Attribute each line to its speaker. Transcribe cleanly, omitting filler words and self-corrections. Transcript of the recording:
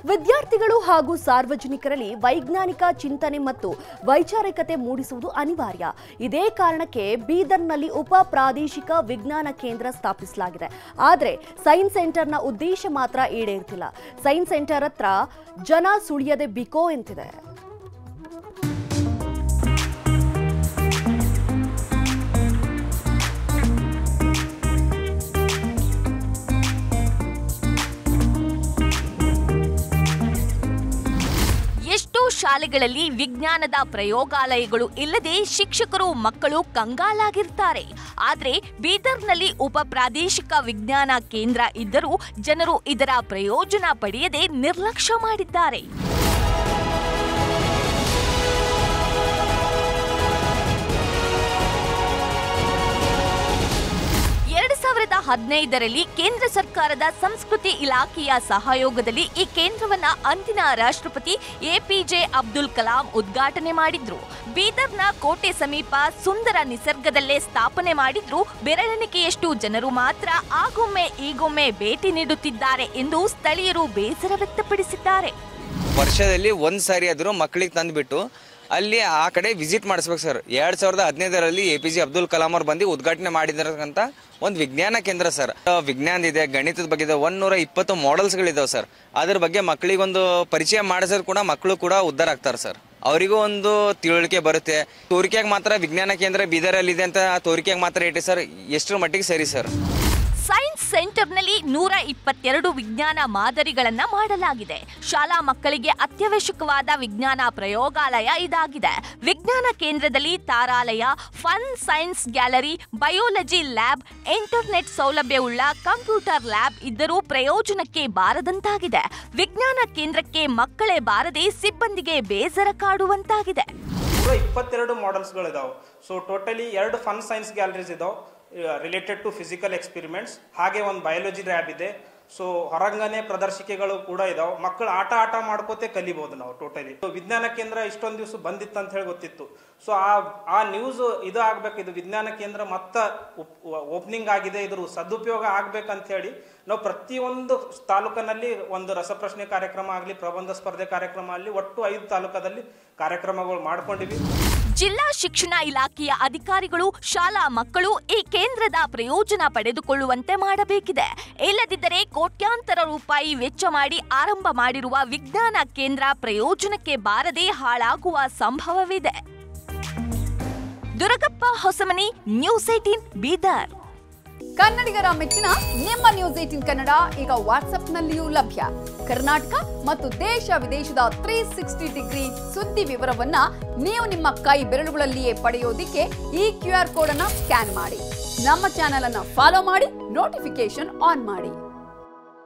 Speaker 1: ವಿದ್ಯಾರ್ಥಿಗಳು ಹಾಗೂ ಸಾರ್ವಜನಿಕರಲ್ಲಿ ವೈಜ್ಞಾನಿಕ ಚಿಂತನೆ ಮತ್ತು ವೈಚಾರಿಕತೆ ಮೂಡಿಸುವುದು ಅನಿವಾರ್ಯ. ಇದೇ ಕಾರಣಕ್ಕೆ ಬೀದರ್ನಲ್ಲಿ ಉಪ ಪ್ರಾದೇಶಿಕ ವಿಜ್ಞಾನ ಕೇಂದ್ರ ಸ್ಥಾಪಿಸಲಾಗಿದೆ. ಆದರೆ ಸೈನ್ಸ್ ಸೆಂಟರ್ನ ಉದ್ದೇಶ ಮಾತ್ರ ಈಡೇರುತ್ತಿಲ್ಲ. ಸೈನ್ಸ್ ಸೆಂಟರ್ ಹತ್ರ ಜನ ಸುಳಿಯದೆ ಬಿಕೋ ಎಂತಿದೆ.
Speaker 2: ಎಷ್ಟೋ ಶಾಲೆಗಳಲ್ಲಿ ವಿಜ್ಞಾನದ ಪ್ರಯೋಗಾಲಯಗಳು ಇಲ್ಲದೆ ಶಿಕ್ಷಕರು ಮಕ್ಕಳು ಕಂಗಾಲಾಗಿರ್ತಾರೆ. ಆದರೆ ಬೀದರ್ನಲ್ಲಿ ಉಪ ಪ್ರಾದೇಶಿಕ ವಿಜ್ಞಾನ ಕೇಂದ್ರ ಇದ್ದರೂ ಜನರು ಇದರ ಪ್ರಯೋಜನ ಪಡೆಯದೆ ನಿರ್ಲಕ್ಷ್ಯ ಮಾಡಿದ್ದಾರೆ. 2015ರಲ್ಲಿ ಕೇಂದ್ರ ಸರ್ಕಾರದ ಸಂಸ್ಕೃತಿ ಇಲಾಖೆಯ ಸಹಯೋಗದಲ್ಲಿ ಈ ಕೇಂದ್ರವನ್ನ ಅಂದಿನ ರಾಷ್ಟ್ರಪತಿ ಎಪಿಜೆ ಅಬ್ದುಲ್ ಕಲಾಂ ಉದ್ಘಾಟನೆ ಮಾಡಿದ್ರು. ಬೀದರ್ನ ಕೋಟೆ ಸಮೀಪ ಸುಂದರ ನಿಸರ್ಗದಲ್ಲೇ ಸ್ಥಾಪನೆ ಮಾಡಿದ್ರು. ಬೆರಳೆಣಿಕೆಯಷ್ಟು ಜನರು ಮಾತ್ರ ಆಗೊಮ್ಮೆ ಈಗೊಮ್ಮೆ ಭೇಟಿ ನೀಡುತ್ತಿದ್ದಾರೆ ಎಂದು ಸ್ಥಳೀಯರು ಬೇಸರ ವ್ಯಕ್ತಪಡಿಸಿದ್ದಾರೆ.
Speaker 3: ವರ್ಷದಲ್ಲಿ ಒಂದು ಸಾರಿ ಆದರೂ ಮಕ್ಕಳಿಗೆ ತಂದುಬಿಟ್ಟು ಅಲ್ಲಿ ಆ ಕಡೆ ವಿಸಿಟ್ ಮಾಡಿಸ್ಬೇಕು ಸರ್. 2015ರಲ್ಲಿ ಎಪಿಜೆ ಅಬ್ದುಲ್ ಕಲಾಂ ಅವರು ಬಂದು ಉದ್ಘಾಟನೆ ಮಾಡಿದಿರಕ್ಕಂಥ ಒಂದು ವಿಜ್ಞಾನ ಕೇಂದ್ರ ಸರ್. ವಿಜ್ಞಾನ ಇದೆ, ಗಣಿತದ ಬಗ್ಗೆ 120 ಮಾಡೆಲ್ಸ್ಗಳಿದಾವೆ ಸರ್. ಅದ್ರ ಬಗ್ಗೆ ಮಕ್ಕಳಿಗೊಂದು ಪರಿಚಯ ಮಾಡಿಸಿದ್ರು ಕೂಡ ಮಕ್ಕಳು ಕೂಡ ಉದ್ಧಾರ ಆಗ್ತಾರೆ ಸರ್. ಅವರಿಗೂ ಒಂದು ತಿಳುವಳಿಕೆ ಬರುತ್ತೆ. ತೋರಿಕೆಯಾಗಿ ಮಾತ್ರ ವಿಜ್ಞಾನ ಕೇಂದ್ರ ಬೀದರಲ್ಲಿದೆ ಅಂತ ತೋರಿಕೆಯಾಗಿ ಮಾತ್ರ ಇಟ್ಟೆ ಸರ್. ಎಷ್ಟರ ಮಟ್ಟಿಗೆ ಸರಿ ಸರ್.
Speaker 2: ಸೈನ್ಸ್ ಸೆಂಟರ್ನಲ್ಲಿ 122 ವಿಜ್ಞಾನ ಮಾದರಿಗಳನ್ನ ಮಾಡಲಾಗಿದೆ. ಶಾಲಾ ಮಕ್ಕಳಿಗೆ ಅತ್ಯವಶ್ಯಕವಾದ ವಿಜ್ಞಾನ ಪ್ರಯೋಗಾಲಯ ಇದಾಗಿದೆ. ವಿಜ್ಞಾನ ಕೇಂದ್ರದಲ್ಲಿ ತಾರಾಲಯ, fun science gallery, biology lab, internet ಸೌಲಭ್ಯವುಳ್ಳ ಕಂಪ್ಯೂಟರ್ ಲ್ಯಾಬ್ ಇದ್ದರೂ ಪ್ರಯೋಜನಕ್ಕೆ ಬಾರದಂತಾಗಿದೆ. ವಿಜ್ಞಾನ ಕೇಂದ್ರಕ್ಕೆ ಮಕ್ಕಳೇ ಬಾರದೆ ಸಿಬ್ಬಂದಿಗೆ ಬೇಸರ ಕಾಡುವಂತಾಗಿದೆ.
Speaker 4: 122 ಮಾಡೆಲ್ಸ್ಗಳಿದಾವೆ. So totally 2 fun science galleries ಇದಾವೆ ರಿಲೇಟೆಡ್ ಟು ಫಿಸಿಕಲ್ ಎಕ್ಸ್ಪೆರಿಮೆಂಟ್ಸ್. ಹಾಗೆ ಒಂದು ಬಯಾಲಜಿ ಲ್ಯಾಬ್ ಇದೆ. ಸೊ ಹೊರಂಗನೆ ಪ್ರದರ್ಶಿಕೆಗಳು ಕೂಡ ಇದಾವೆ. ಮಕ್ಕಳು ಆಟ ಮಾಡ್ಕೋತೆ ಕಲಿಬಹುದು ನಾವು. ಟೋಟಲಿ ವಿಜ್ಞಾನ ಕೇಂದ್ರ ಇಷ್ಟೊಂದು ದಿವಸ ಬಂದಿತ್ತು ಅಂತ ಹೇಳಿ ಗೊತ್ತಿತ್ತು. ಸೊ ಆ ನ್ಯೂಸ್ ಇದು ಆಗ್ಬೇಕು, ಇದು ವಿಜ್ಞಾನ ಕೇಂದ್ರ ಮತ್ತೆ ಓಪನಿಂಗ್ ಆಗಿದೆ, ಇದ್ರ ಸದುಪಯೋಗ ಆಗ್ಬೇಕಂತ ಹೇಳಿ ನಾವು ಪ್ರತಿಯೊಂದು ತಾಲೂಕಿನಲ್ಲಿ ಒಂದು ರಸಪ್ರಶ್ನೆ ಕಾರ್ಯಕ್ರಮ ಆಗಲಿ, ಪ್ರಬಂಧ ಸ್ಪರ್ಧೆ ಕಾರ್ಯಕ್ರಮ ಆಗಲಿ, ಒಟ್ಟು 5 ತಾಲೂಕದಲ್ಲಿ ಕಾರ್ಯಕ್ರಮಗಳು ಮಾಡ್ಕೊಂಡಿವಿ.
Speaker 2: ಜಿಲ್ಲಾ ಶಿಕ್ಷಣ ಇಲಾಖೆಯ ಅಧಿಕಾರಿಗಳು ಶಾಲಾ ಮಕ್ಕಳು ಈ ಕೇಂದ್ರದ ಪ್ರಯೋಜನ ಪಡೆದುಕೊಳ್ಳುವಂತೆ ಮಾಡಬೇಕಿದೆ. ಇಲ್ಲದಿದ್ದರೆ ಕೋಟ್ಯಾಂತರ ರೂಪಾಯಿ ವೆಚ್ಚ ಮಾಡಿ ಆರಂಭ ಮಾಡಿರುವ ವಿಜ್ಞಾನ ಕೇಂದ್ರ ಪ್ರಯೋಜನಕ್ಕೆ ಬಾರದೆ ಹಾಳಾಗುವ ಸಂಭವವಿದೆ. ದುರ್ಗಪ್ಪ ಹೊಸಮನಿ, ನ್ಯೂಸ್ 18 ಬೀದರ್.
Speaker 5: ಕನ್ನಡಿಗರ ಮೆಚ್ಚಿನ ನಿಮ್ಮ ನ್ಯೂಸ್ 18 ಕನ್ನಡ ಈಗ ವಾಟ್ಸ್ಆಪ್ನಲ್ಲಿಯೂ ಲಭ್ಯ. ಕರ್ನಾಟಕ ಮತ್ತು ದೇಶ ವಿದೇಶದ 360 ಡಿಗ್ರಿ ಸುದ್ದಿ ವಿವರವನ್ನ ನೀವು ನಿಮ್ಮ ಕೈ ಬೆರಳುಗಳಲ್ಲಿಯೇ ಪಡೆಯೋದಿಕ್ಕೆ ಈ QR ಕೋಡ್ ಅನ್ನ ಸ್ಕ್ಯಾನ್ ಮಾಡಿ. ನಮ್ಮ ಚಾನೆಲ್ ಅನ್ನ ಫಾಲೋ ಮಾಡಿ, ನೋಟಿಫಿಕೇಶನ್ ಆನ್ ಮಾಡಿ.